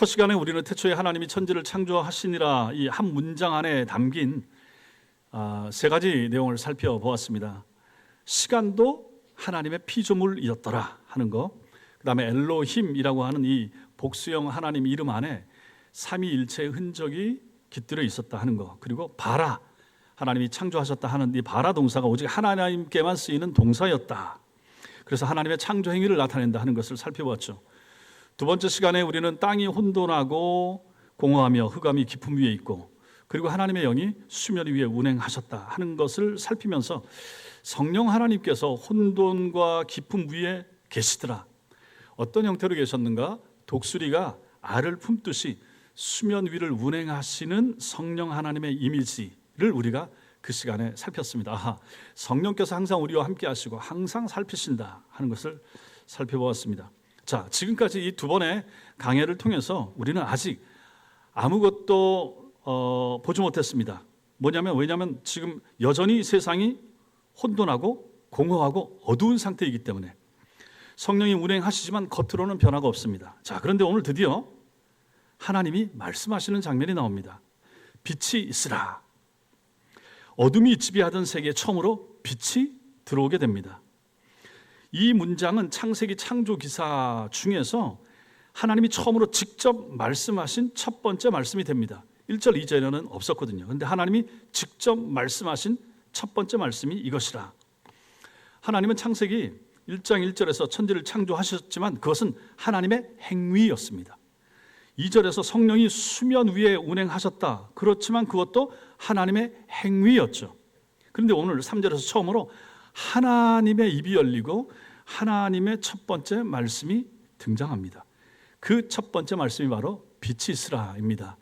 첫 시간에 우리는 태초에 하나님이 천지를 창조하시니라 이 한 문장 안에 담긴 세 가지 내용을 살펴보았습니다. 시간도 하나님의 피조물이었더라 하는 거, 그 다음에 엘로힘이라고 하는 이 복수형 하나님 이름 안에 삼위일체의 흔적이 깃들어 있었다 하는 거, 그리고 바라, 하나님이 창조하셨다 하는 이 바라 동사가 오직 하나님께만 쓰이는 동사였다. 그래서 하나님의 창조 행위를 나타낸다 하는 것을 살펴보았죠. 두 번째 시간에 우리는 땅이 혼돈하고 공허하며 흑암이 깊음 위에 있고, 그리고 하나님의 영이 수면 위에 운행하셨다 하는 것을 살피면서 성령 하나님께서 혼돈과 깊음 위에 계시더라. 어떤 형태로 계셨는가? 독수리가 알을 품듯이 수면 위를 운행하시는 성령 하나님의 이미지를 우리가 그 시간에 살폈습니다. 성령께서 항상 우리와 함께 하시고 항상 살피신다 하는 것을 살펴보았습니다. 자, 지금까지 이 두 번의 강해를 통해서 우리는 아직 아무것도 보지 못했습니다. 왜냐하면 지금 여전히 세상이 혼돈하고 공허하고 어두운 상태이기 때문에 성령이 운행하시지만 겉으로는 변화가 없습니다. 자, 그런데 오늘 드디어 하나님이 말씀하시는 장면이 나옵니다. 빛이 있으라. 어둠이 지배하던 세계에 처음으로 빛이 들어오게 됩니다. 이 문장은 창세기 창조 기사 중에서 하나님이 처음으로 직접 말씀하신 첫 번째 말씀이 됩니다. 1절, 2절에는 없었거든요. 그런데 하나님이 직접 말씀하신 첫 번째 말씀이 이것이라. 하나님은 창세기 1장 1절에서 천지를 창조하셨지만 그것은 하나님의 행위였습니다. 2절에서 성령이 수면 위에 운행하셨다. 그렇지만 그것도 하나님의 행위였죠. 그런데 오늘 3절에서 처음으로 하나님의 입이 열리고 하나님의 첫 번째 말씀이 등장합니다. 그 첫 번째 말씀이 바로 빛이 있으라입니다.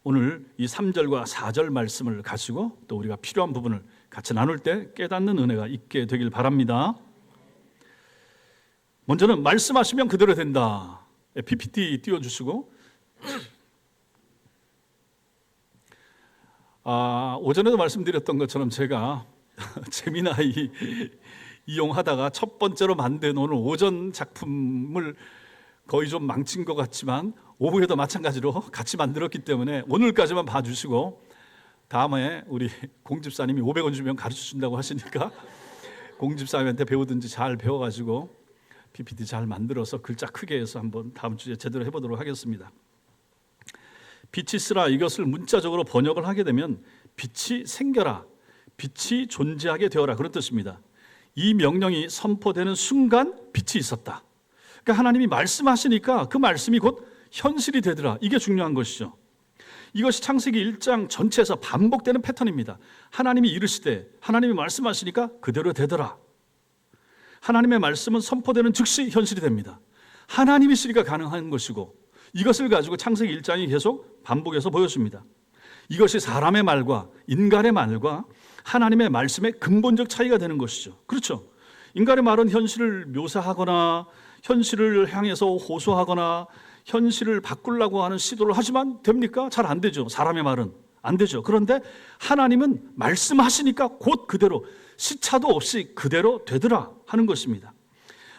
오늘 이 3절과 4절 말씀을 가지고 또 우리가 필요한 부분을 같이 나눌 때 깨닫는 은혜가 있게 되길 바랍니다. 먼저는 말씀하시면 그대로 된다. PPT 띄워주시고, 오전에도 말씀드렸던 것처럼 제가 재미나이 이용하다가 첫 번째로 만든 오늘 오전 작품을 거의 좀 망친 것 같지만 오후에도 마찬가지로 같이 만들었기 때문에 오늘까지만 봐주시고, 다음에 우리 공집사님이 500원 주면 가르쳐준다고 하시니까 공집사님한테 배우든지 잘 배워가지고 PPT 잘 만들어서 글자 크게 해서 한번 다음 주에 제대로 해보도록 하겠습니다. 빛이 있으라, 이것을 문자적으로 번역을 하게 되면 빛이 생겨라, 빛이 존재하게 되어라, 그런 뜻입니다. 이 명령이 선포되는 순간 빛이 있었다. 그러니까 하나님이 말씀하시니까 그 말씀이 곧 현실이 되더라. 이게 중요한 것이죠. 이것이 창세기 1장 전체에서 반복되는 패턴입니다. 하나님이 이르시되, 하나님이 말씀하시니까 그대로 되더라. 하나님의 말씀은 선포되는 즉시 현실이 됩니다. 하나님이시니까 가능한 것이고, 이것을 가지고 창세기 1장이 계속 반복해서 보여줍니다. 이것이 사람의 말과 인간의 말과 하나님의 말씀의 근본적 차이가 되는 것이죠. 그렇죠? 인간의 말은 현실을 묘사하거나 현실을 향해서 호소하거나 현실을 바꾸려고 하는 시도를 하지만 됩니까? 잘 안 되죠. 사람의 말은 안 되죠. 그런데 하나님은 말씀하시니까 곧 그대로 시차도 없이 그대로 되더라 하는 것입니다.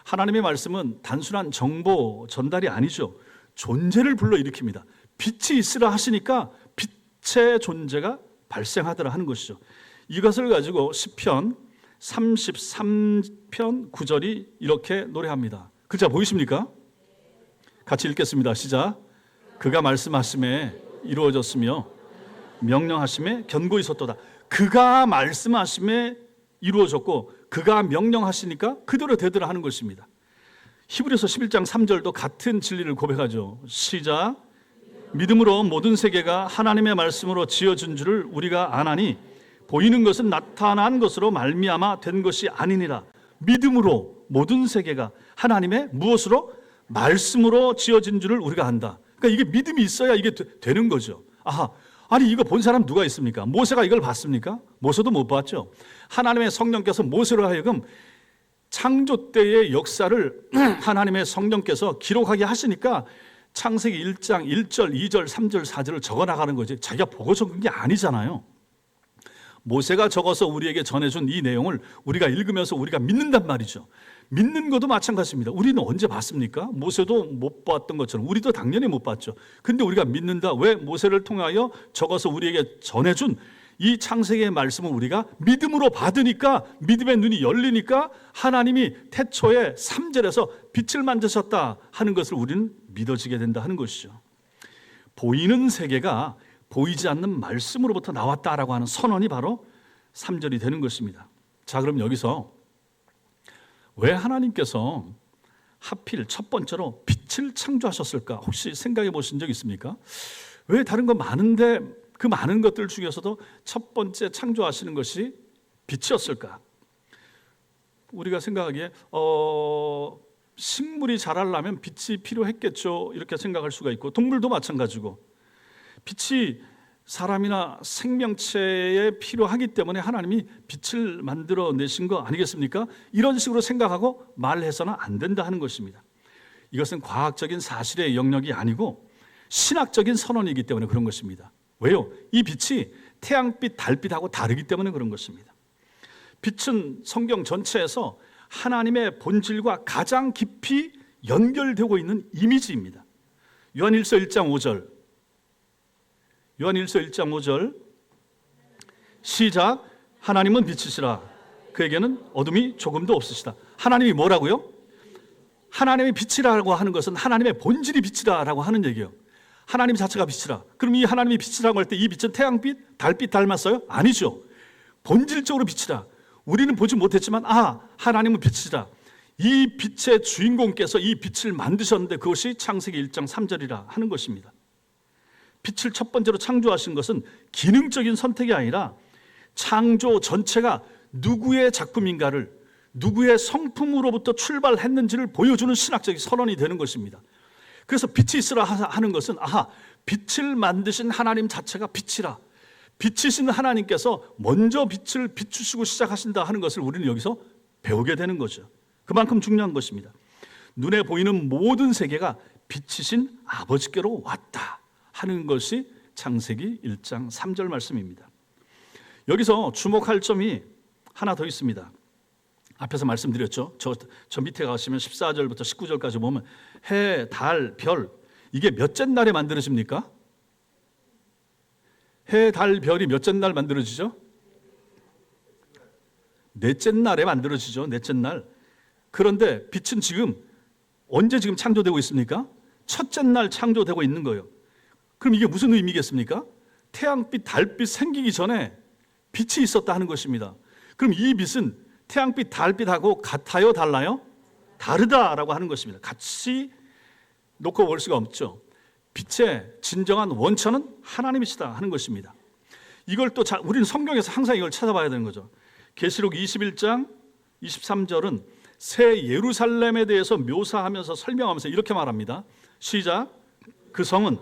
하나님의 말씀은 단순한 정보 전달이 아니죠. 존재를 불러일으킵니다. 빛이 있으라 하시니까 빛의 존재가 발생하더라 하는 것이죠. 이것을 가지고 시편 33편 9절이 이렇게 노래합니다. 글자 보이십니까? 같이 읽겠습니다. 시작. 그가 말씀하심에 이루어졌으며 명령하심에 견고히 섰도다. 그가 말씀하심에 이루어졌고 그가 명령하시니까 그대로 되더라 하는 것입니다. 히브리서 11장 3절도 같은 진리를 고백하죠. 시작. 믿음으로 모든 세계가 하나님의 말씀으로 지어진 줄을 우리가 아나니 보이는 것은 나타난 것으로 말미암아 된 것이 아니니라. 믿음으로 모든 세계가 하나님의 무엇으로? 말씀으로 지어진 줄을 우리가 안다. 그러니까 이게 믿음이 있어야 이게 되는 거죠. 아니 이거 본 사람 누가 있습니까? 모세가 이걸 봤습니까? 모세도 못 봤죠. 하나님의 성령께서 모세로 하여금 창조 때의 역사를 하나님의 성령께서 기록하게 하시니까 창세기 1장 1절, 2절, 3절, 4절을 적어나가는 거지 자기가 보고 적은 게 아니잖아요. 모세가 적어서 우리에게 전해준 이 내용을 우리가 읽으면서 우리가 믿는단 말이죠. 믿는 것도 마찬가지입니다. 우리는 언제 봤습니까? 모세도 못 봤던 것처럼 우리도 당연히 못 봤죠. 근데 우리가 믿는다. 왜? 모세를 통하여 적어서 우리에게 전해준 이 창세기의 말씀을 우리가 믿음으로 받으니까, 믿음의 눈이 열리니까 하나님이 태초에 3절에서 빛을 만드셨다 하는 것을 우리는 믿어지게 된다 하는 것이죠. 보이는 세계가 보이지 않는 말씀으로부터 나왔다라고 하는 선언이 바로 3절이 되는 것입니다. 자, 그럼 여기서 왜 하나님께서 하필 첫 번째로 빛을 창조하셨을까? 혹시 생각해 보신 적 있습니까? 왜 다른 거 많은데 그 많은 것들 중에서도 첫 번째 창조하시는 것이 빛이었을까? 우리가 생각하기에 식물이 자라려면 빛이 필요했겠죠, 이렇게 생각할 수가 있고, 동물도 마찬가지고 빛이 사람이나 생명체에 필요하기 때문에 하나님이 빛을 만들어내신 거 아니겠습니까? 이런 식으로 생각하고 말해서는 안 된다 하는 것입니다. 이것은 과학적인 사실의 영역이 아니고 신학적인 선언이기 때문에 그런 것입니다. 왜요? 이 빛이 태양빛, 달빛하고 다르기 때문에 그런 것입니다. 빛은 성경 전체에서 하나님의 본질과 가장 깊이 연결되고 있는 이미지입니다. 요한일서 1장 5절, 요한일서 1장 5절 시작. 하나님은 빛이시라. 그에게는 어둠이 조금도 없으시다. 하나님이 뭐라고요? 하나님이 빛이라고 하는 것은 하나님의 본질이 빛이라고 하는 얘기예요. 하나님 자체가 빛이라. 그럼 이 하나님이 빛이라고 할 때 이 빛은 태양빛, 달빛 닮았어요? 아니죠. 본질적으로 빛이라. 우리는 보지 못했지만 하나님은 빛이다. 이 빛의 주인공께서 이 빛을 만드셨는데 그것이 창세기 1장 3절이라 하는 것입니다. 빛을 첫 번째로 창조하신 것은 기능적인 선택이 아니라 창조 전체가 누구의 작품인가를, 누구의 성품으로부터 출발했는지를 보여주는 신학적인 선언이 되는 것입니다. 그래서 빛이 있으라 하는 것은 빛을 만드신 하나님 자체가 빛이라, 빛이신 하나님께서 먼저 빛을 비추시고 시작하신다 하는 것을 우리는 여기서 배우게 되는 거죠. 그만큼 중요한 것입니다. 눈에 보이는 모든 세계가 빛이신 아버지께로 왔다 하는 것이 창세기 1장 3절 말씀입니다. 여기서 주목할 점이 하나 더 있습니다. 앞에서 말씀드렸죠. 저 밑에 가시면 14절부터 19절까지 보면 해, 달, 별, 이게 몇째 날에 만들어집니까? 해, 달, 별이 몇째 날 만들어지죠? 넷째 날에 만들어지죠. 넷째 날. 그런데 빛은 지금 언제 지금 창조되고 있습니까? 첫째 날 창조되고 있는 거예요. 그럼 이게 무슨 의미겠습니까? 태양빛, 달빛 생기기 전에 빛이 있었다 하는 것입니다. 그럼 이 빛은 태양빛, 달빛하고 같아요, 달라요? 다르다라고 하는 것입니다. 같이 놓고 볼 수가 없죠. 빛의 진정한 원천은 하나님이시다 하는 것입니다. 이걸 또 우리는 성경에서 항상 이걸 찾아봐야 되는 거죠. 계시록 21장 23절은 새 예루살렘에 대해서 묘사하면서 설명하면서 이렇게 말합니다. 시작. 그 성은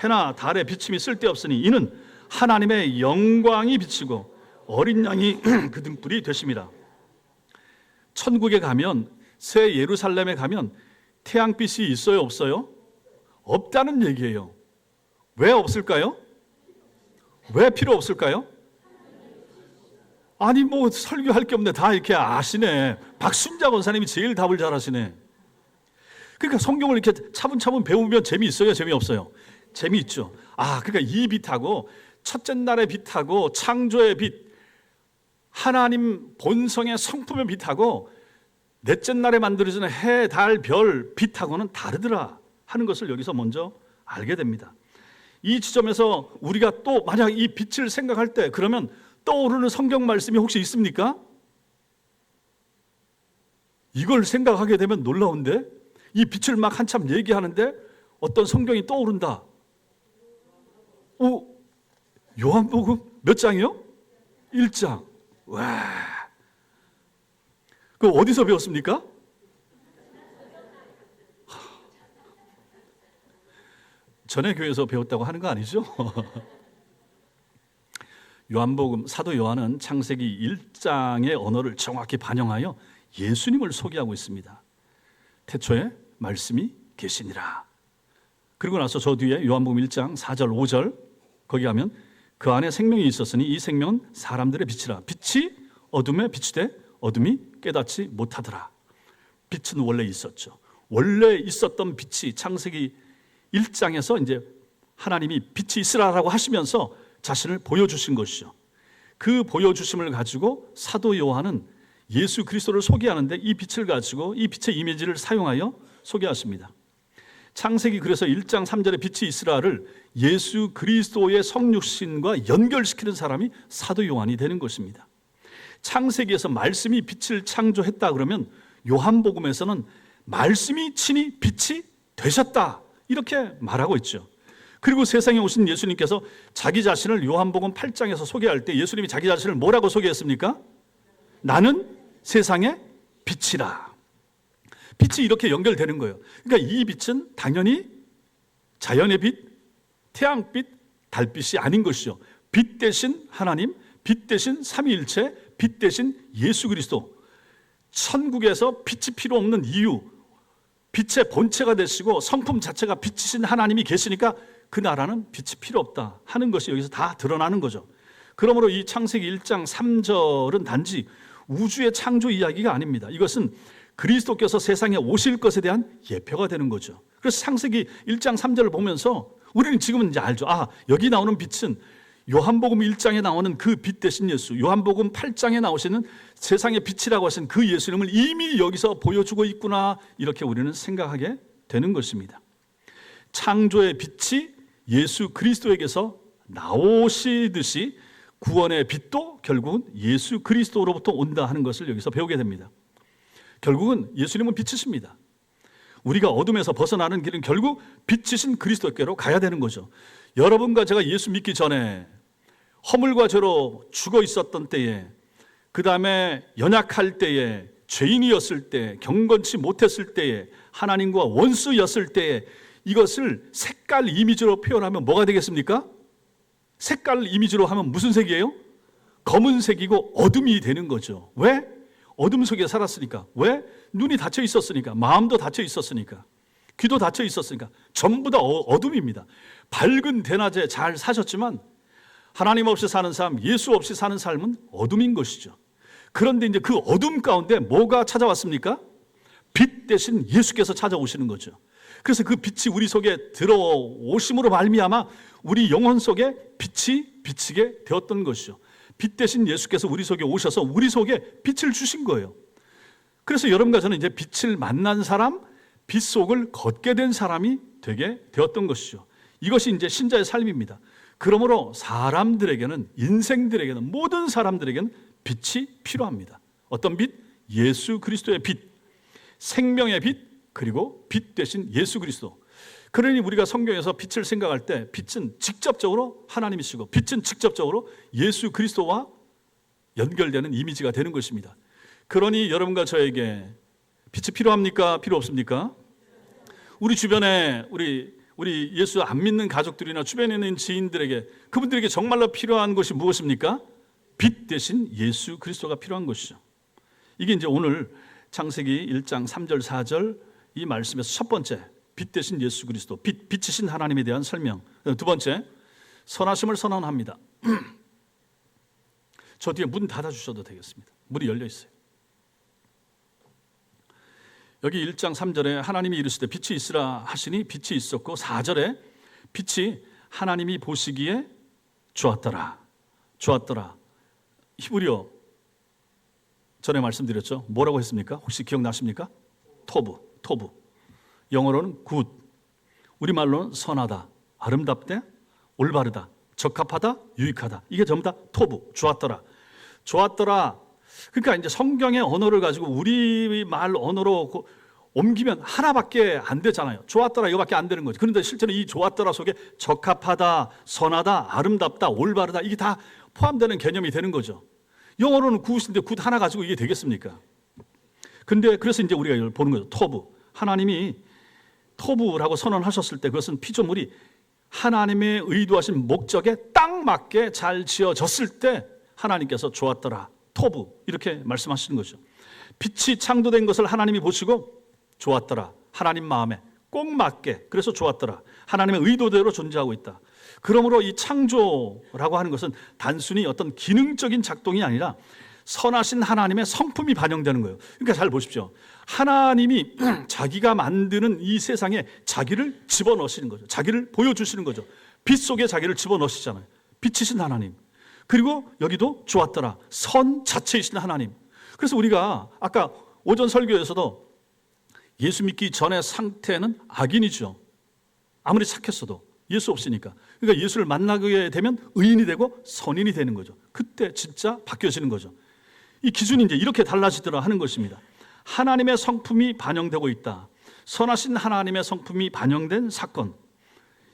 해나 달의 비침이 쓸데없으니 이는 하나님의 영광이 비치고 어린 양이 그 등불이 되심이라. 천국에 가면, 새 예루살렘에 가면 태양빛이 있어요, 없어요? 없다는 얘기예요. 왜 없을까요? 왜 필요 없을까요? 아니 뭐 설교할 게 없네. 다 이렇게 아시네. 박순자 권사님이 제일 답을 잘하시네. 그러니까 성경을 이렇게 차분차분 배우면 재미있어요, 재미없어요? 재미있죠. 그러니까 이 빛하고 첫째 날의 빛하고 창조의 빛, 하나님 본성의 성품의 빛하고 넷째 날에 만들어지는 해, 달, 별 빛하고는 다르더라 하는 것을 여기서 먼저 알게 됩니다. 이 지점에서 우리가 또 만약 이 빛을 생각할 때 그러면 떠오르는 성경 말씀이 혹시 있습니까? 이걸 생각하게 되면 놀라운데, 이 빛을 막 한참 얘기하는데 어떤 성경이 떠오른다. 요한복음 몇 장이요? 1장. 와, 그 어디서 배웠습니까? 전에 교회에서 배웠다고 하는 거 아니죠? 요한복음, 사도 요한은 창세기 1장의 언어를 정확히 반영하여 예수님을 소개하고 있습니다. 태초에 말씀이 계시니라. 그리고 나서 저 뒤에 요한복음 1장 4절 5절 거기 가면 그 안에 생명이 있었으니 이 생명은 사람들의 빛이라. 빛이 어둠에 비추되 어둠이 깨닫지 못하더라. 빛은 원래 있었죠. 원래 있었던 빛이 창세기 1장에서 이제 하나님이 빛이 있으라라고 하시면서 자신을 보여주신 것이죠. 그 보여주심을 가지고 사도 요한은 예수 그리스도를 소개하는데 이 빛을 가지고 이 빛의 이미지를 사용하여 소개하십니다. 창세기 그래서 1장 3절에 빛이 있으라를 예수 그리스도의 성육신과 연결시키는 사람이 사도 요한이 되는 것입니다. 창세기에서 말씀이 빛을 창조했다 그러면 요한복음에서는 말씀이 친히 빛이 되셨다 이렇게 말하고 있죠. 그리고 세상에 오신 예수님께서 자기 자신을 요한복음 8장에서 소개할 때 예수님이 자기 자신을 뭐라고 소개했습니까? 나는 세상의 빛이라. 빛이 이렇게 연결되는 거예요. 그러니까 이 빛은 당연히 자연의 빛, 태양빛, 달빛이 아닌 것이죠. 빛 대신 하나님, 빛 대신 삼위일체, 빛 대신 예수 그리스도. 천국에서 빛이 필요 없는 이유, 빛의 본체가 되시고 성품 자체가 빛이신 하나님이 계시니까 그 나라는 빛이 필요 없다 하는 것이 여기서 다 드러나는 거죠. 그러므로 이 창세기 1장 3절은 단지 우주의 창조 이야기가 아닙니다. 이것은 그리스도께서 세상에 오실 것에 대한 예표가 되는 거죠. 그래서 창세기 1장 3절을 보면서 우리는 지금은 이제 알죠. 여기 나오는 빛은 요한복음 1장에 나오는 그 빛 대신 예수, 요한복음 8장에 나오시는 세상의 빛이라고 하신 그 예수님을 이미 여기서 보여주고 있구나, 이렇게 우리는 생각하게 되는 것입니다. 창조의 빛이 예수 그리스도에게서 나오시듯이 구원의 빛도 결국은 예수 그리스도로부터 온다 하는 것을 여기서 배우게 됩니다. 결국은 예수님은 빛이십니다. 우리가 어둠에서 벗어나는 길은 결국 빛이신 그리스도께로 가야 되는 거죠. 여러분과 제가 예수 믿기 전에 허물과 죄로 죽어 있었던 때에, 그 다음에 연약할 때에, 죄인이었을 때, 경건치 못했을 때에, 하나님과 원수였을 때에, 이것을 색깔 이미지로 표현하면 뭐가 되겠습니까? 색깔 이미지로 하면 무슨 색이에요? 검은색이고 어둠이 되는 거죠. 왜? 어둠 속에 살았으니까. 왜? 눈이 닫혀 있었으니까. 마음도 닫혀 있었으니까. 귀도 닫혀 있었으니까. 전부 다 어둠입니다. 밝은 대낮에 잘 사셨지만 하나님 없이 사는 삶, 예수 없이 사는 삶은 어둠인 것이죠. 그런데 이제 그 어둠 가운데 뭐가 찾아왔습니까? 빛 대신 예수께서 찾아오시는 거죠. 그래서 그 빛이 우리 속에 들어오심으로 말미암아 우리 영혼 속에 빛이 비치게 되었던 것이죠. 빛 대신 예수께서 우리 속에 오셔서 우리 속에 빛을 주신 거예요. 그래서 여러분과 저는 이제 빛을 만난 사람, 빛 속을 걷게 된 사람이 되게 되었던 것이죠. 이것이 이제 신자의 삶입니다. 그러므로 사람들에게는, 인생들에게는, 모든 사람들에게는 빛이 필요합니다. 어떤 빛? 예수 그리스도의 빛, 생명의 빛, 그리고 빛 대신 예수 그리스도. 그러니 우리가 성경에서 빛을 생각할 때 빛은 직접적으로 하나님이시고 빛은 직접적으로 예수 그리스도와 연결되는 이미지가 되는 것입니다. 그러니 여러분과 저에게 빛이 필요합니까? 필요 없습니까? 우리 주변에 우리 예수 안 믿는 가족들이나 주변에 있는 지인들에게, 그분들에게 정말로 필요한 것이 무엇입니까? 빛 대신 예수 그리스도가 필요한 것이죠. 이게 이제 오늘 창세기 1장 3절 4절 이 말씀에서 첫 번째, 빛 대신 예수 그리스도, 빛이신 하나님에 대한 설명. 두 번째, 선하심을 선언합니다. 저 뒤에 문 닫아주셔도 되겠습니다. 문이 열려 있어요. 여기 1장 3절에 하나님이 이르시되 빛이 있으라 하시니 빛이 있었고, 4절에 빛이 하나님이 보시기에 좋았더라. 좋았더라. 히브리어 전에 말씀드렸죠. 뭐라고 했습니까? 혹시 기억나십니까? 토부. 영어로는 굿. 우리말로는 선하다, 아름답대, 올바르다, 적합하다, 유익하다. 이게 전부 다 토부, 좋았더라. 좋았더라. 그러니까 이제 성경의 언어를 가지고 우리 말 언어로 옮기면 하나밖에 안 되잖아요. 좋았더라 이거밖에 안 되는 거죠. 그런데 실제로 이 좋았더라 속에 적합하다, 선하다, 아름답다, 올바르다 이게 다 포함되는 개념이 되는 거죠. 영어로는 굿인데 굿 하나 가지고 이게 되겠습니까? 근데 그래서 이제 우리가 이걸 보는 거죠. 토부. 하나님이 토부라고 선언하셨을 때 그것은 피조물이 하나님의 의도하신 목적에 딱 맞게 잘 지어졌을 때 하나님께서 좋았더라. 토부 이렇게 말씀하시는 거죠. 빛이 창조된 것을 하나님이 보시고 좋았더라. 하나님 마음에 꼭 맞게, 그래서 좋았더라. 하나님의 의도대로 존재하고 있다. 그러므로 이 창조라고 하는 것은 단순히 어떤 기능적인 작동이 아니라 선하신 하나님의 성품이 반영되는 거예요. 그러니까 잘 보십시오. 하나님이 자기가 만드는 이 세상에 자기를 집어넣으시는 거죠. 자기를 보여주시는 거죠. 빛 속에 자기를 집어넣으시잖아요. 빛이신 하나님. 그리고 여기도 좋았더라. 선 자체이신 하나님. 그래서 우리가 아까 오전 설교에서도 예수 믿기 전의 상태는 악인이죠. 아무리 착했어도 예수 없으니까. 그러니까 예수를 만나게 되면 의인이 되고 선인이 되는 거죠. 그때 진짜 바뀌어지는 거죠. 이 기준이 이제 이렇게 달라지더라 하는 것입니다. 하나님의 성품이 반영되고 있다. 선하신 하나님의 성품이 반영된 사건.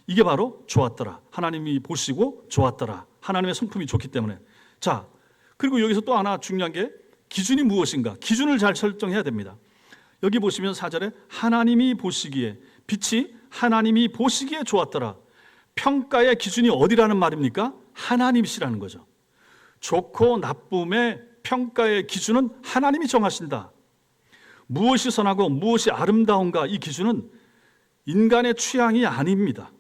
이게 바로 좋았더라. 하나님이 보시고 좋았더라. 하나님의 성품이 좋기 때문에. 자, 그리고 여기서 또 하나 중요한 게 기준이 무엇인가? 기준을 잘 설정해야 됩니다. 여기 보시면 4절에 하나님이 보시기에, 빛이 하나님이 보시기에 좋았더라. 평가의 기준이 어디라는 말입니까? 하나님이시라는 거죠. 좋고 나쁨의 평가의 기준은 하나님이 정하신다. 무엇이 선하고 무엇이 아름다운가, 이 기준은 인간의 취향이 아닙니다.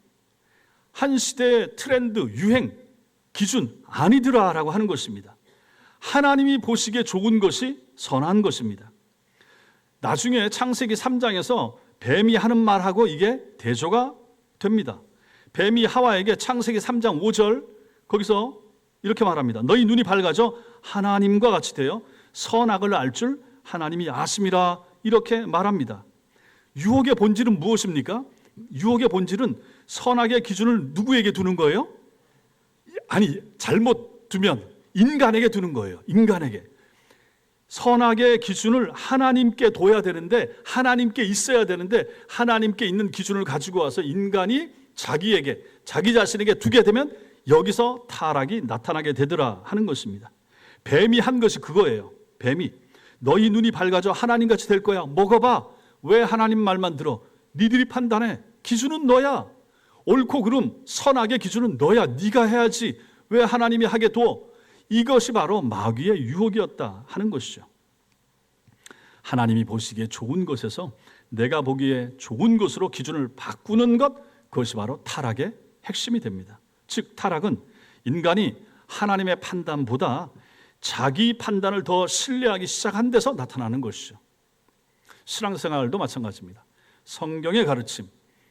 한 시대의 트렌드, 유행, 기준 아니더라라고 하는 것입니다. 하나님이 보시기에 좋은 것이 선한 것입니다. 나중에 창세기 3장에서 뱀이 하는 말하고 이게 대조가 됩니다. 뱀이 하와에게 창세기 3장 5절 거기서 이렇게 말합니다. 너희 눈이 밝아져 하나님과 같이 되어 선악을 알 줄 하나님이 아심이라, 이렇게 말합니다. 유혹의 본질은 무엇입니까? 유혹의 본질은 선악의 기준을 누구에게 두는 거예요? 아니, 잘못 두면 인간에게 두는 거예요. 인간에게. 선악의 기준을 하나님께 둬야 되는데, 하나님께 있어야 되는데, 하나님께 있는 기준을 가지고 와서 인간이 자기에게, 자기 자신에게 두게 되면 여기서 타락이 나타나게 되더라 하는 것입니다. 뱀이 한 것이 그거예요. 뱀이 너희 눈이 밝아져 하나님같이 될 거야. 먹어봐. 왜 하나님 말만 들어? 니들이 판단해. 기준은 너야. 옳고 그름, 선악의 기준은 너야. 네가 해야지. 왜 하나님이 하게 둬? 이것이 바로 마귀의 유혹이었다 하는 것이죠. 하나님이 보시기에 좋은 것에서 내가 보기에 좋은 것으로 기준을 바꾸는 것, 그것이 바로 타락의 핵심이 됩니다. 즉 타락은 인간이 하나님의 판단보다 자기 판단을 더 신뢰하기 시작한 데서 나타나는 것이죠. 신앙생활도 마찬가지입니다. 성경의 가르침,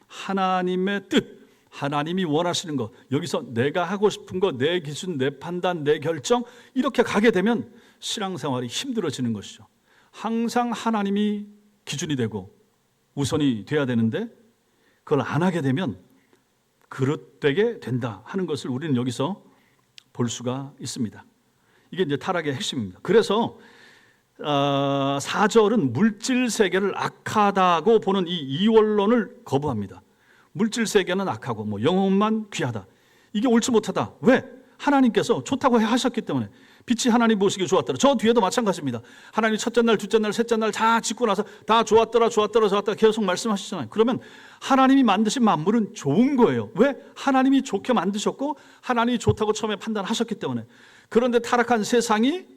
하나님의 뜻, 하나님이 원하시는 것, 여기서 내가 하고 싶은 것, 내 기준, 내 판단, 내 결정, 이렇게 가게 되면 신앙생활이 힘들어지는 것이죠. 항상 하나님이 기준이 되고 우선이 돼야 되는데 그걸 안 하게 되면 그릇되게 된다 하는 것을 우리는 여기서 볼 수가 있습니다. 이게 이제 타락의 핵심입니다. 그래서 4절은 물질 세계를 악하다고 보는 이 이원론을 거부합니다. 물질 세계는 악하고 영혼만 귀하다. 이게 옳지 못하다. 왜? 하나님께서 좋다고 하셨기 때문에. 빛이 하나님 보시기에 좋았더라. 저 뒤에도 마찬가지입니다. 하나님이 첫째 날, 둘째 날, 셋째 날 다 짓고 나서 다 좋았더라, 좋았더라, 좋았더라 계속 말씀하시잖아요. 그러면 하나님이 만드신 만물은 좋은 거예요. 왜? 하나님이 좋게 만드셨고 하나님이 좋다고 처음에 판단하셨기 때문에. 그런데 타락한 세상이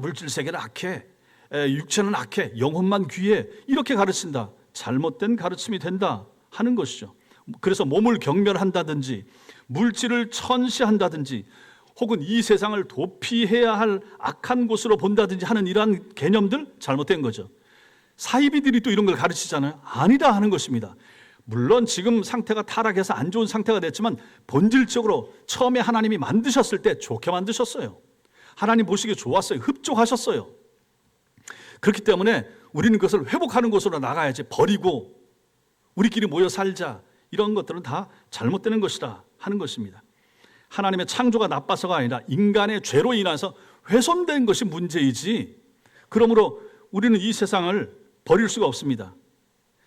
물질 세계는 악해, 육체는 악해, 영혼만 귀해, 이렇게 가르친다. 잘못된 가르침이 된다 하는 것이죠. 그래서 몸을 경멸한다든지 물질을 천시한다든지 혹은 이 세상을 도피해야 할 악한 곳으로 본다든지 하는 이러한 개념들 잘못된 거죠. 사이비들이 또 이런 걸 가르치잖아요. 아니다 하는 것입니다. 물론 지금 상태가 타락해서 안 좋은 상태가 됐지만 본질적으로 처음에 하나님이 만드셨을 때 좋게 만드셨어요. 하나님 보시기에 좋았어요. 흡족하셨어요. 그렇기 때문에 우리는 그것을 회복하는 곳으로 나가야지, 버리고 우리끼리 모여 살자, 이런 것들은 다 잘못되는 것이다 하는 것입니다. 하나님의 창조가 나빠서가 아니라 인간의 죄로 인해서 훼손된 것이 문제이지, 그러므로 우리는 이 세상을 버릴 수가 없습니다.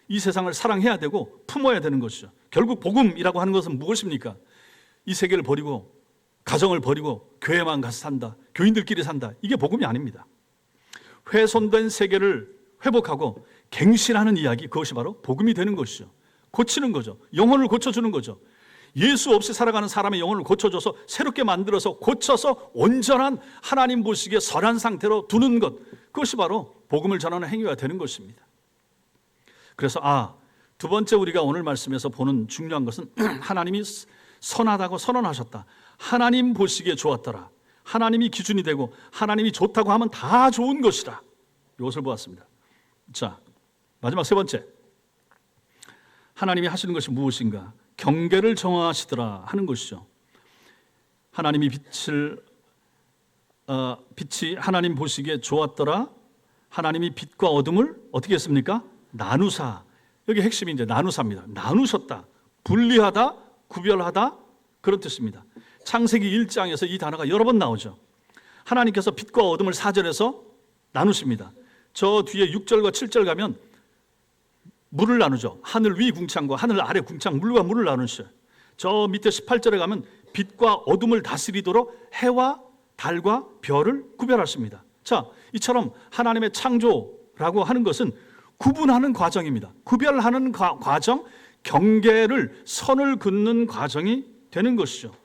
이 세상을 사랑해야 되고 품어야 되는 것이죠. 결국 복음이라고 하는 것은 무엇입니까? 이 세계를 버리고 가정을 버리고 교회만 가서 산다, 교인들끼리 산다, 이게 복음이 아닙니다. 훼손된 세계를 회복하고 갱신하는 이야기, 그것이 바로 복음이 되는 것이죠. 고치는 거죠. 영혼을 고쳐주는 거죠. 예수 없이 살아가는 사람의 영혼을 고쳐줘서 새롭게 만들어서 고쳐서 온전한 하나님 보시기에 선한 상태로 두는 것, 그것이 바로 복음을 전하는 행위가 되는 것입니다. 그래서 두 번째 우리가 오늘 말씀에서 보는 중요한 것은 하나님이 선하다고 선언하셨다. 하나님 보시기에 좋았더라. 하나님이 기준이 되고 하나님이 좋다고 하면 다 좋은 것이다. 이것을 보았습니다. 자, 마지막 세 번째, 하나님이 하시는 것이 무엇인가? 경계를 정하시더라 하는 것이죠. 하나님이 빛이 하나님 보시기에 좋았더라. 하나님이 빛과 어둠을 어떻게 했습니까? 나누사. 여기 핵심이 이제 나누사입니다. 나누셨다, 분리하다, 구별하다, 그런 뜻입니다. 창세기 1장에서 이 단어가 여러 번 나오죠. 하나님께서 빛과 어둠을 4절에서 나누십니다. 저 뒤에 6절과 7절 가면 물을 나누죠. 하늘 위 궁창과 하늘 아래 궁창, 물과 물을 나누셔요. 저 밑에 18절에 가면 빛과 어둠을 다스리도록 해와 달과 별을 구별하십니다. 자, 이처럼 하나님의 창조라고 하는 것은 구분하는 과정입니다. 구별하는 과정, 경계를, 선을 긋는 과정이 되는 것이죠.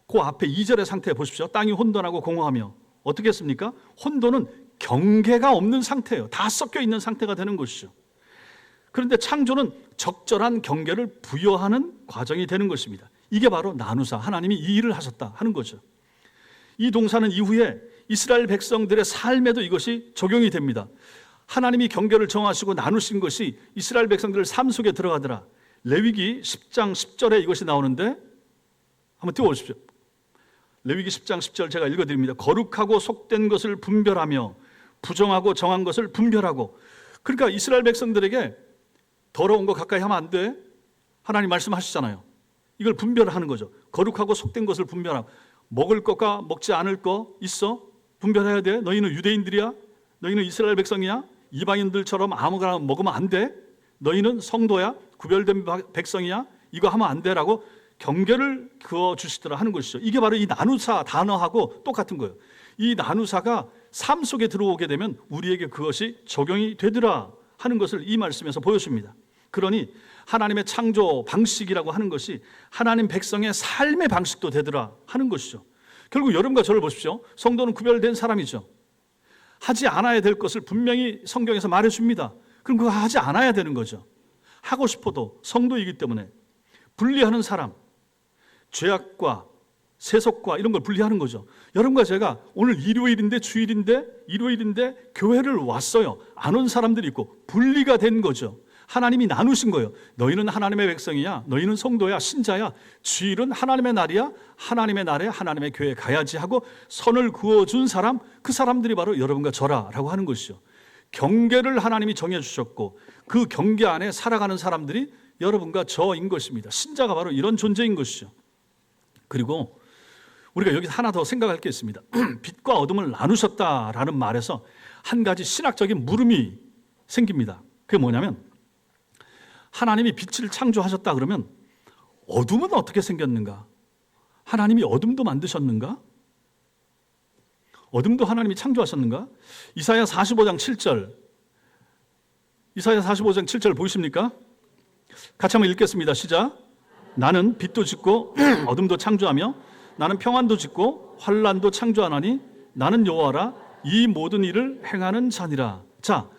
그 앞에 2절의 상태 보십시오. 땅이 혼돈하고 공허하며 어떻게 했습니까? 혼돈은 경계가 없는 상태예요. 다 섞여 있는 상태가 되는 것이죠. 그런데 창조는 적절한 경계를 부여하는 과정이 되는 것입니다. 이게 바로 나누사, 하나님이 이 일을 하셨다 하는 거죠. 이 동사는 이후에 이스라엘 백성들의 삶에도 이것이 적용이 됩니다. 하나님이 경계를 정하시고 나누신 것이 이스라엘 백성들의 삶 속에 들어가더라. 레위기 10장 10절에 이것이 나오는데 한번 띄워보십시오. 레위기 10장 10절 제가 읽어드립니다. 거룩하고 속된 것을 분별하며 부정하고 정한 것을 분별하고. 그러니까 이스라엘 백성들에게 더러운 거 가까이 하면 안 돼. 하나님 말씀하시잖아요. 이걸 분별하는 거죠. 거룩하고 속된 것을 분별하고. 먹을 것과 먹지 않을 거 있어? 분별해야 돼. 너희는 유대인들이야? 너희는 이스라엘 백성이야? 이방인들처럼 아무거나 먹으면 안 돼. 너희는 성도야? 구별된 백성이야? 이거 하면 안 돼라고 경계를 그어 주시더라 하는 것이죠. 이게 바로 이 나누사 단어하고 똑같은 거예요. 이 나누사가 삶 속에 들어오게 되면 우리에게 그것이 적용이 되더라 하는 것을 이 말씀에서 보여줍니다. 그러니 하나님의 창조 방식이라고 하는 것이 하나님 백성의 삶의 방식도 되더라 하는 것이죠. 결국 여러분과 저를 보십시오. 성도는 구별된 사람이죠. 하지 않아야 될 것을 분명히 성경에서 말해줍니다. 그럼 그거 하지 않아야 되는 거죠. 하고 싶어도 성도이기 때문에 분리하는 사람, 죄악과 세속과 이런 걸 분리하는 거죠. 여러분과 제가 오늘 일요일인데 교회를 왔어요. 안 온 사람들이 있고 분리가 된 거죠. 하나님이 나누신 거예요. 너희는 하나님의 백성이야. 너희는 성도야. 신자야. 주일은 하나님의 날이야. 하나님의 날에 하나님의 교회에 가야지 하고 선을 그어준 사람, 그 사람들이 바로 여러분과 저라라고 하는 것이죠. 경계를 하나님이 정해주셨고 그 경계 안에 살아가는 사람들이 여러분과 저인 것입니다. 신자가 바로 이런 존재인 것이죠. 그리고 우리가 여기 하나 더 생각할 게 있습니다. 빛과 어둠을 나누셨다라는 말에서 한 가지 신학적인 물음이 생깁니다. 그게 뭐냐면 하나님이 빛을 창조하셨다 그러면 어둠은 어떻게 생겼는가? 하나님이 어둠도 만드셨는가? 어둠도 하나님이 창조하셨는가? 이사야 45장 7절 이사야 45장 7절 보이십니까? 같이 한번 읽겠습니다. 시작. 나는 빛도 짓고 어둠도 창조하며 나는 평안도 짓고 환난도 창조하나니 나는 여호와라 이 모든 일을 행하는 자니라. 자,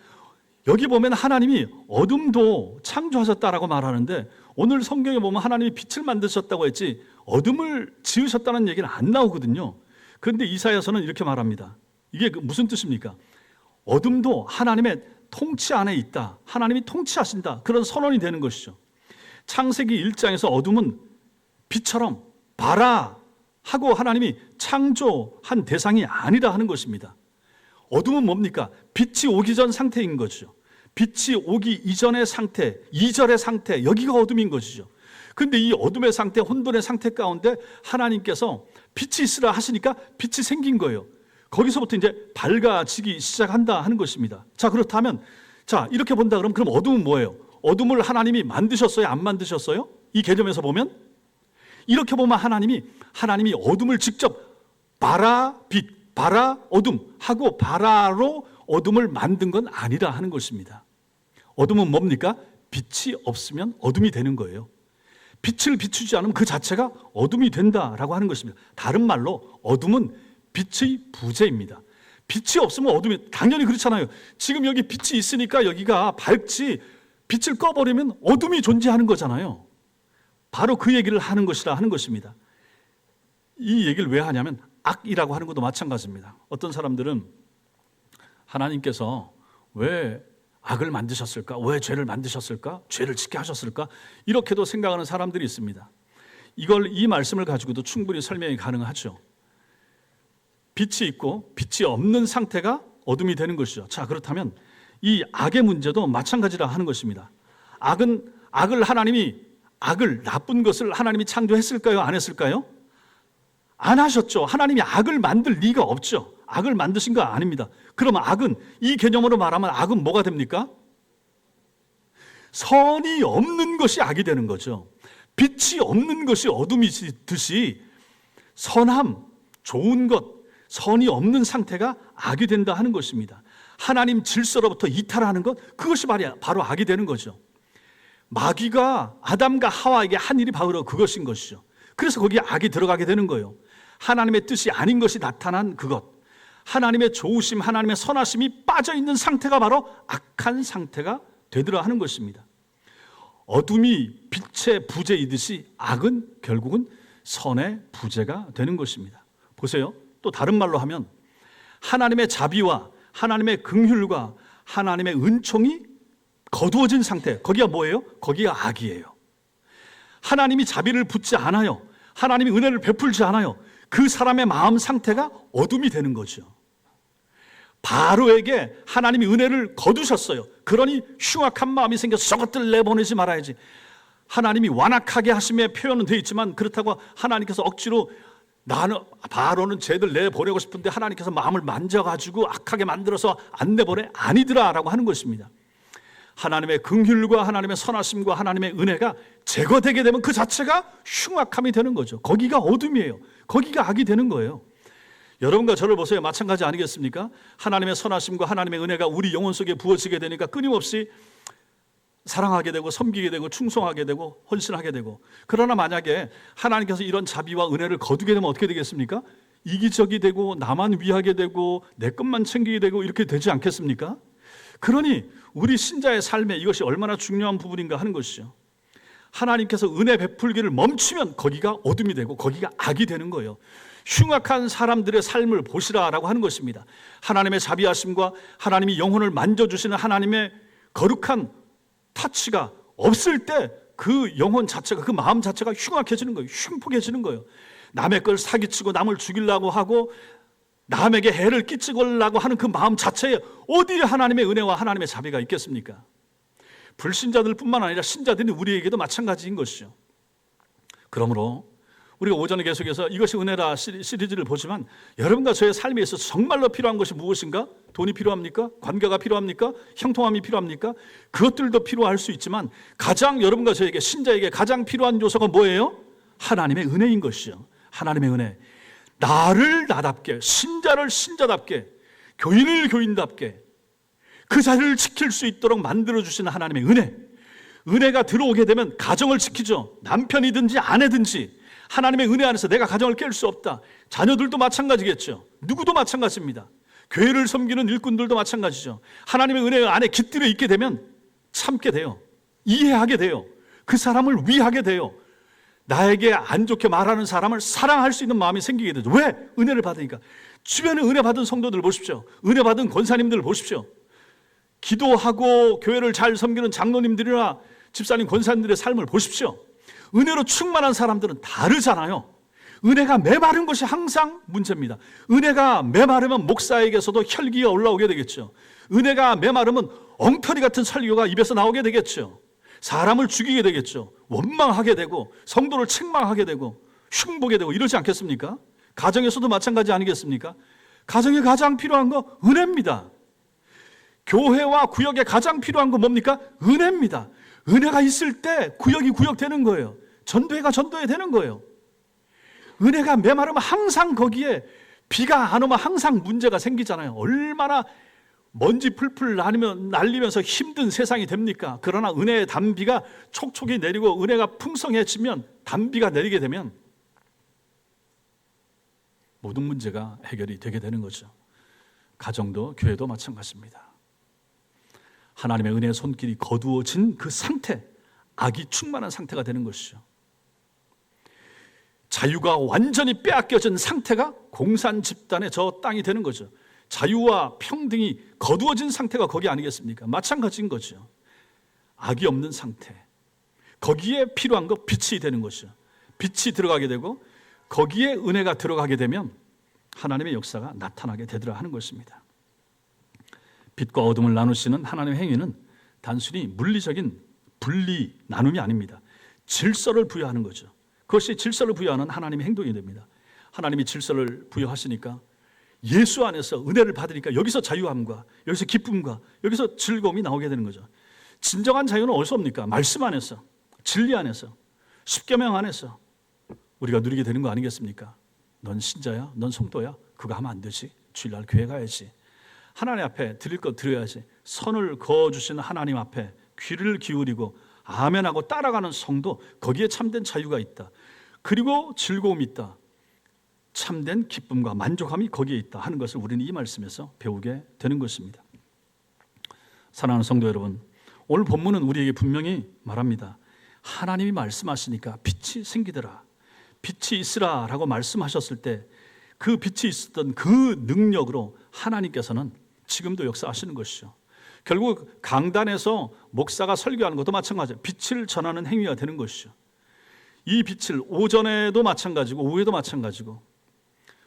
여기 보면 하나님이 어둠도 창조하셨다라고 말하는데 오늘 성경에 보면 하나님이 빛을 만드셨다고 했지 어둠을 지으셨다는 얘기는 안 나오거든요. 그런데 이사야서는 이렇게 말합니다. 이게 무슨 뜻입니까? 어둠도 하나님의 통치 안에 있다. 하나님이 통치하신다. 그런 선언이 되는 것이죠. 창세기 1장에서 어둠은 빛처럼 봐라 하고 하나님이 창조한 대상이 아니라 하는 것입니다. 어둠은 뭡니까? 빛이 오기 전 상태인 거죠. 빛이 오기 이전의 상태, 이절의 상태, 여기가 어둠인 것이죠. 그런데 이 어둠의 상태, 혼돈의 상태 가운데 하나님께서 빛이 있으라 하시니까 빛이 생긴 거예요. 거기서부터 이제 밝아지기 시작한다 하는 것입니다. 자, 그렇다면 자, 이렇게 본다 그러면 그럼 어둠은 뭐예요? 어둠을 하나님이 만드셨어요? 안 만드셨어요? 이 개념에서 보면 이렇게 보면 하나님이 어둠을 직접 봐라 빛, 봐라 어둠 하고 봐라로 어둠을 만든 건 아니라 하는 것입니다. 어둠은 뭡니까? 빛이 없으면 어둠이 되는 거예요. 빛을 비추지 않으면 그 자체가 어둠이 된다라고 하는 것입니다. 다른 말로 어둠은 빛의 부재입니다. 빛이 없으면 어둠이 당연히 그렇잖아요. 지금 여기 빛이 있으니까 여기가 밝지 빛을 꺼버리면 어둠이 존재하는 거잖아요. 바로 그 얘기를 하는 것이라 하는 것입니다. 이 얘기를 왜 하냐면 악이라고 하는 것도 마찬가지입니다. 어떤 사람들은 하나님께서 왜 악을 만드셨을까? 왜 죄를 만드셨을까? 죄를 짓게 하셨을까? 이렇게도 생각하는 사람들이 있습니다. 이 말씀을 가지고도 충분히 설명이 가능하죠. 빛이 있고 빛이 없는 상태가 어둠이 되는 것이죠. 자, 그렇다면 이 악의 문제도 마찬가지라 하는 것입니다. 나쁜 것을 하나님이 창조했을까요? 안 했을까요? 안 하셨죠. 하나님이 악을 만들 리가 없죠. 악을 만드신 거 아닙니다. 그러면 악은, 이 개념으로 말하면 악은 뭐가 됩니까? 선이 없는 것이 악이 되는 거죠. 빛이 없는 것이 어둠이듯이 선함, 좋은 것, 선이 없는 상태가 악이 된다 하는 것입니다. 하나님 질서로부터 이탈하는 것, 그것이 바로 악이 되는 거죠. 마귀가 아담과 하와에게 한 일이 바로 그것인 것이죠. 그래서 거기에 악이 들어가게 되는 거예요. 하나님의 뜻이 아닌 것이 나타난 그것, 하나님의 좋으심, 하나님의 선하심이 빠져있는 상태가 바로 악한 상태가 되더라 하는 것입니다. 어둠이 빛의 부재이듯이 악은 결국은 선의 부재가 되는 것입니다. 보세요. 또 다른 말로 하면 하나님의 자비와 하나님의 긍휼과 하나님의 은총이 거두어진 상태, 거기가 뭐예요? 거기가 악이에요. 하나님이 자비를 붓지 않아요. 하나님이 은혜를 베풀지 않아요. 그 사람의 마음 상태가 어둠이 되는 거죠. 바로에게 하나님이 은혜를 거두셨어요. 그러니 흉악한 마음이 생겨서 저것들 내보내지 말아야지. 하나님이 완악하게 하심의 표현은 되어 있지만, 그렇다고 하나님께서 억지로 바로는 쟤들 내보내고 싶은데 하나님께서 마음을 만져가지고 악하게 만들어서 안 내보내? 아니더라 라고 하는 것입니다. 하나님의 긍휼과 하나님의 선하심과 하나님의 은혜가 제거되게 되면 그 자체가 흉악함이 되는 거죠. 거기가 어둠이에요. 거기가 악이 되는 거예요. 여러분과 저를 보세요. 마찬가지 아니겠습니까? 하나님의 선하심과 하나님의 은혜가 우리 영혼 속에 부어지게 되니까 끊임없이 사랑하게 되고 섬기게 되고 충성하게 되고 헌신하게 되고, 그러나 만약에 하나님께서 이런 자비와 은혜를 거두게 되면 어떻게 되겠습니까? 이기적이 되고 나만 위하게 되고 내 것만 챙기게 되고 이렇게 되지 않겠습니까? 그러니 우리 신자의 삶에 이것이 얼마나 중요한 부분인가 하는 것이죠. 하나님께서 은혜 베풀기를 멈추면 거기가 어둠이 되고 거기가 악이 되는 거예요. 흉악한 사람들의 삶을 보시라라고 하는 것입니다. 하나님의 자비하심과 하나님이 영혼을 만져주시는 하나님의 거룩한 타치가 없을 때 그 영혼 자체가, 그 마음 자체가 흉악해지는 거예요. 흉폭해지는 거예요. 남의 걸 사기치고 남을 죽이려고 하고 남에게 해를 끼치려고 하는 그 마음 자체에 어디에 하나님의 은혜와 하나님의 자비가 있겠습니까? 불신자들 뿐만 아니라 신자들이 우리에게도 마찬가지인 것이죠. 그러므로 우리가 오전에 계속해서 이것이 은혜라 시리즈를 보지만, 여러분과 저의 삶에 있어서 정말로 필요한 것이 무엇인가? 돈이 필요합니까? 관계가 필요합니까? 형통함이 필요합니까? 그것들도 필요할 수 있지만 가장 여러분과 저에게, 신자에게 가장 필요한 요소가 뭐예요? 하나님의 은혜인 것이죠. 하나님의 은혜. 나를 나답게, 신자를 신자답게, 교인을 교인답게 그 자리를 지킬 수 있도록 만들어주시는 하나님의 은혜. 은혜가 들어오게 되면 가정을 지키죠. 남편이든지 아내든지 하나님의 은혜 안에서 내가 가정을 깰 수 없다. 자녀들도 마찬가지겠죠. 누구도 마찬가지입니다. 교회를 섬기는 일꾼들도 마찬가지죠. 하나님의 은혜 안에 깃들어 있게 되면 참게 돼요. 이해하게 돼요. 그 사람을 위하게 돼요. 나에게 안 좋게 말하는 사람을 사랑할 수 있는 마음이 생기게 되죠. 왜? 은혜를 받으니까. 주변에 은혜 받은 성도들 보십시오. 은혜 받은 권사님들 보십시오. 기도하고 교회를 잘 섬기는 장로님들이나 집사님, 권사님들의 삶을 보십시오. 은혜로 충만한 사람들은 다르잖아요. 은혜가 메마른 것이 항상 문제입니다. 은혜가 메마르면 목사에게서도 혈기가 올라오게 되겠죠. 은혜가 메마르면 엉터리 같은 설교가 입에서 나오게 되겠죠. 사람을 죽이게 되겠죠. 원망하게 되고 성도를 책망하게 되고 흉보게 되고 이러지 않겠습니까? 가정에서도 마찬가지 아니겠습니까? 가정에 가장 필요한 거 은혜입니다. 교회와 구역에 가장 필요한 건 뭡니까? 은혜입니다. 은혜가 있을 때 구역이 구역되는 거예요. 전도회가 전도회 되는 거예요. 은혜가 메마르면 항상 거기에, 비가 안 오면 항상 문제가 생기잖아요. 얼마나 먼지 풀풀 날리면서 힘든 세상이 됩니까? 그러나 은혜의 단비가 촉촉이 내리고 은혜가 풍성해지면, 단비가 내리게 되면 모든 문제가 해결이 되게 되는 거죠. 가정도 교회도 마찬가지입니다. 하나님의 은혜의 손길이 거두어진 그 상태, 악이 충만한 상태가 되는 것이죠. 자유가 완전히 빼앗겨진 상태가 공산 집단의 저 땅이 되는 거죠. 자유와 평등이 거두어진 상태가 거기 아니겠습니까? 마찬가지인 거죠. 악이 없는 상태, 거기에 필요한 거 빛이 되는 것이죠. 빛이 들어가게 되고 거기에 은혜가 들어가게 되면 하나님의 역사가 나타나게 되더라 하는 것입니다. 빛과 어둠을 나누시는 하나님의 행위는 단순히 물리적인 분리 나눔이 아닙니다. 질서를 부여하는 거죠. 그것이 질서를 부여하는 하나님의 행동이 됩니다. 하나님이 질서를 부여하시니까 예수 안에서 은혜를 받으니까 여기서 자유함과 여기서 기쁨과 여기서 즐거움이 나오게 되는 거죠. 진정한 자유는 어디서 옵니까? 말씀 안에서, 진리 안에서, 십계명 안에서 우리가 누리게 되는 거 아니겠습니까? 넌 신자야? 넌 성도야? 그거 하면 안 되지. 주일날 교회 가야지. 하나님 앞에 드릴 것 드려야지. 선을 그어주시는 하나님 앞에 귀를 기울이고 아멘하고 따라가는 성도, 거기에 참된 자유가 있다. 그리고 즐거움이 있다. 참된 기쁨과 만족함이 거기에 있다 하는 것을 우리는 이 말씀에서 배우게 되는 것입니다. 사랑하는 성도 여러분, 오늘 본문은 우리에게 분명히 말합니다. 하나님이 말씀하시니까 빛이 생기더라. 빛이 있으라 라고 말씀하셨을 때 그 빛이 있었던 그 능력으로 하나님께서는 지금도 역사하시는 것이죠. 결국 강단에서 목사가 설교하는 것도 마찬가지예요. 빛을 전하는 행위가 되는 것이죠. 이 빛을 오전에도 마찬가지고 오후에도 마찬가지고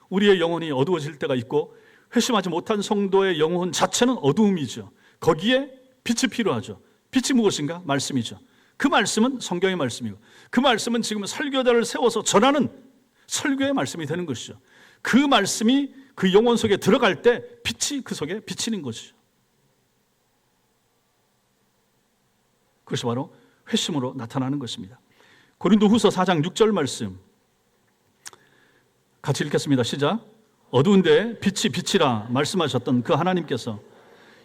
우리의 영혼이 어두워질 때가 있고 회심하지 못한 성도의 영혼 자체는 어두움이죠. 거기에 빛이 필요하죠. 빛이 무엇인가? 말씀이죠. 그 말씀은 성경의 말씀이고 그 말씀은 지금 설교자를 세워서 전하는 설교의 말씀이 되는 것이죠. 그 말씀이 그 영혼 속에 들어갈 때 빛이 그 속에 비치는 것이죠. 그것이 바로 회심으로 나타나는 것입니다. 고린도후서 4장 6절 말씀 같이 읽겠습니다. 시작. 어두운데 빛이 빛이라 말씀하셨던 그 하나님께서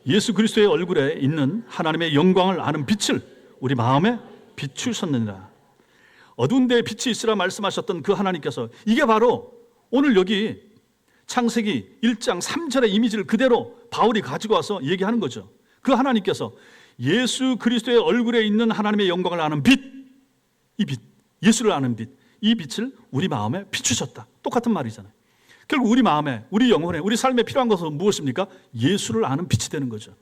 예수 그리스도의 얼굴에 있는 하나님의 영광을 아는 빛을 우리 마음에 비추셨느니라. 어두운 데에 빛이 있으라 말씀하셨던 그 하나님께서, 이게 바로 오늘 여기 창세기 1장 3절의 이미지를 그대로 바울이 가지고 와서 얘기하는 거죠. 그 하나님께서 예수 그리스도의 얼굴에 있는 하나님의 영광을 아는 빛, 이 빛, 예수를 아는 빛, 이 빛을 우리 마음에 비추셨다. 똑같은 말이잖아요. 결국 우리 마음에, 우리 영혼에, 우리 삶에 필요한 것은 무엇입니까? 예수를 아는 빛이 되는 거죠.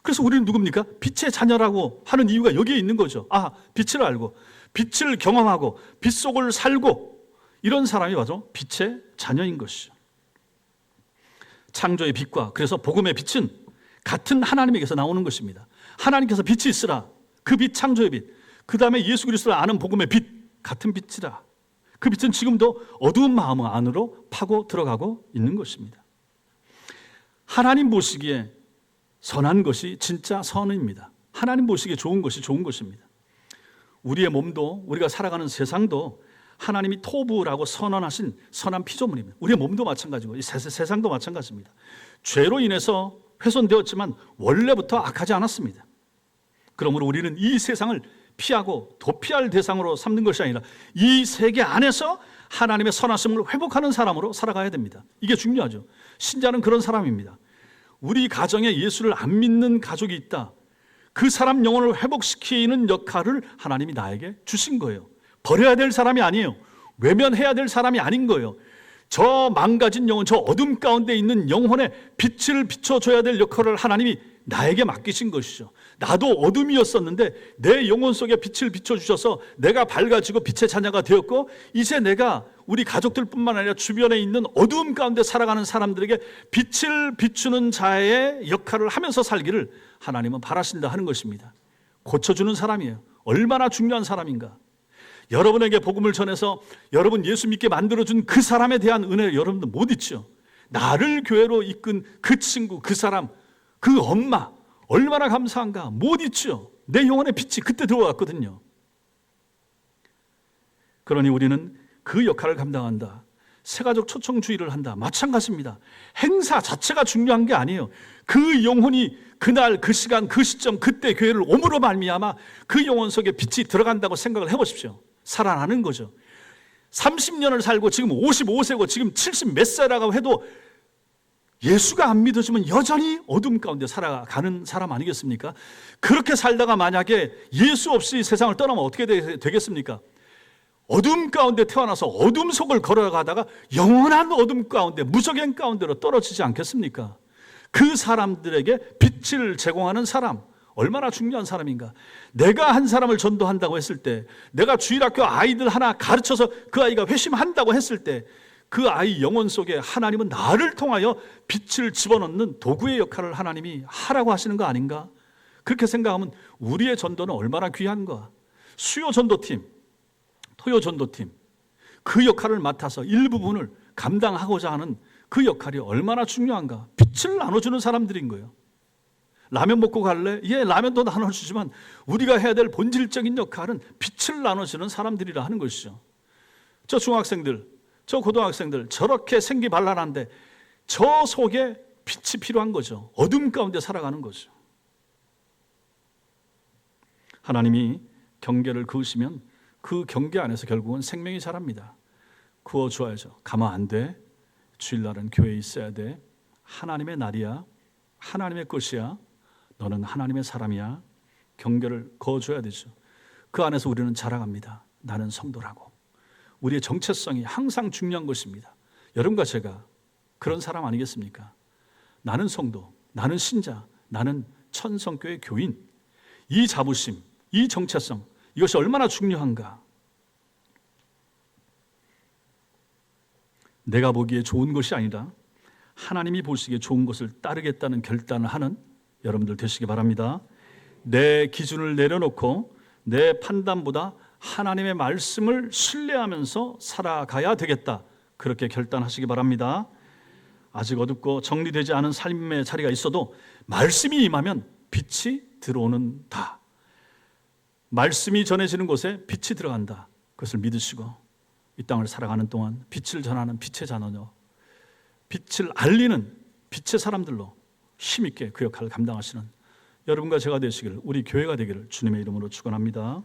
그래서 우리는 누굽니까? 빛의 자녀라고 하는 이유가 여기에 있는 거죠. 아, 빛을 알고 빛을 경험하고 빛 속을 살고 이런 사람이 바로 빛의 자녀인 것이죠. 창조의 빛과 그래서 복음의 빛은 같은 하나님에게서 나오는 것입니다. 하나님께서 빛이 있으라, 그 빛, 창조의 빛, 그 다음에 예수 그리스도를 아는 복음의 빛, 같은 빛이라. 그 빛은 지금도 어두운 마음 안으로 파고 들어가고 있는 것입니다. 하나님 보시기에 선한 것이 진짜 선입니다. 하나님 보시기에 좋은 것이 좋은 것입니다. 우리의 몸도, 우리가 살아가는 세상도 하나님이 토부라고 선언하신 선한 피조물입니다. 우리의 몸도 마찬가지고 이 세상도 마찬가지입니다. 죄로 인해서 훼손되었지만 원래부터 악하지 않았습니다. 그러므로 우리는 이 세상을 피하고 도피할 대상으로 삼는 것이 아니라 이 세계 안에서 하나님의 선하심을 회복하는 사람으로 살아가야 됩니다. 이게 중요하죠. 신자는 그런 사람입니다. 우리 가정에 예수를 안 믿는 가족이 있다. 그 사람 영혼을 회복시키는 역할을 하나님이 나에게 주신 거예요. 버려야 될 사람이 아니에요. 외면해야 될 사람이 아닌 거예요. 저 망가진 영혼, 저 어둠 가운데 있는 영혼에 빛을 비춰줘야 될 역할을 하나님이 나에게 맡기신 것이죠. 나도 어둠이었었는데 내 영혼 속에 빛을 비춰주셔서 내가 밝아지고 빛의 자녀가 되었고, 이제 내가 우리 가족들뿐만 아니라 주변에 있는 어두움 가운데 살아가는 사람들에게 빛을 비추는 자의 역할을 하면서 살기를 하나님은 바라신다 하는 것입니다. 고쳐주는 사람이에요. 얼마나 중요한 사람인가. 여러분에게 복음을 전해서 여러분 예수 믿게 만들어준 그 사람에 대한 은혜를 여러분들 못 잊죠. 나를 교회로 이끈 그 친구, 그 사람, 그 엄마 얼마나 감사한가 못 잊죠. 내 영혼의 빛이 그때 들어왔거든요. 그러니 우리는 그 역할을 감당한다. 새가족 초청주의를 한다. 마찬가지입니다. 행사 자체가 중요한 게 아니에요. 그 영혼이 그날 그 시간 그 시점 그때 교회를 오므로 말미암아 그 영혼 속에 빛이 들어간다고 생각을 해보십시오. 살아나는 거죠. 30년을 살고 지금 55세고 지금 70 몇 세라고 해도 예수가 안 믿어지면 여전히 어둠 가운데 살아가는 사람 아니겠습니까? 그렇게 살다가 만약에 예수 없이 세상을 떠나면 어떻게 되겠습니까? 어둠 가운데 태어나서 어둠 속을 걸어가다가 영원한 어둠 가운데 무적행 가운데로 떨어지지 않겠습니까? 그 사람들에게 빛을 제공하는 사람, 얼마나 중요한 사람인가. 내가 한 사람을 전도한다고 했을 때, 내가 주일학교 아이들 하나 가르쳐서 그 아이가 회심한다고 했을 때, 그 아이 영혼 속에 하나님은 나를 통하여 빛을 집어넣는 도구의 역할을 하나님이 하라고 하시는 거 아닌가? 그렇게 생각하면 우리의 전도는 얼마나 귀한가. 수요 전도팀, 토요 전도팀, 그 역할을 맡아서 일부분을 감당하고자 하는 그 역할이 얼마나 중요한가. 빛을 나눠주는 사람들인 거예요. 라면 먹고 갈래? 예, 라면도 나눠주지만 우리가 해야 될 본질적인 역할은 빛을 나눠주는 사람들이라 하는 것이죠. 저 중학생들, 저 고등학생들 저렇게 생기발랄한데 저 속에 빛이 필요한 거죠. 어둠 가운데 살아가는 거죠. 하나님이 경계를 그으시면 그 경계 안에서 결국은 생명이 자랍니다. 그어줘야죠. 가면 안 돼. 주일날은 교회에 있어야 돼. 하나님의 날이야. 하나님의 것이야. 너는 하나님의 사람이야. 경계를 그어줘야 되죠. 그 안에서 우리는 자라갑니다. 나는 성도라고. 우리의 정체성이 항상 중요한 것입니다. 여러분과 제가 그런 사람 아니겠습니까? 나는 성도, 나는 신자, 나는 천성교회 교인. 이 자부심, 이 정체성, 이것이 얼마나 중요한가. 내가 보기에 좋은 것이 아니라 하나님이 보시기에 좋은 것을 따르겠다는 결단을 하는 여러분들 되시기 바랍니다. 내 기준을 내려놓고 내 판단보다 하나님의 말씀을 신뢰하면서 살아가야 되겠다. 그렇게 결단하시기 바랍니다. 아직 어둡고 정리되지 않은 삶의 자리가 있어도 말씀이 임하면 빛이 들어오는다. 말씀이 전해지는 곳에 빛이 들어간다. 그것을 믿으시고 이 땅을 살아가는 동안 빛을 전하는 빛의 자녀, 빛을 알리는 빛의 사람들로 힘있게 그 역할을 감당하시는 여러분과 제가 되시기를, 우리 교회가 되기를 주님의 이름으로 축원합니다.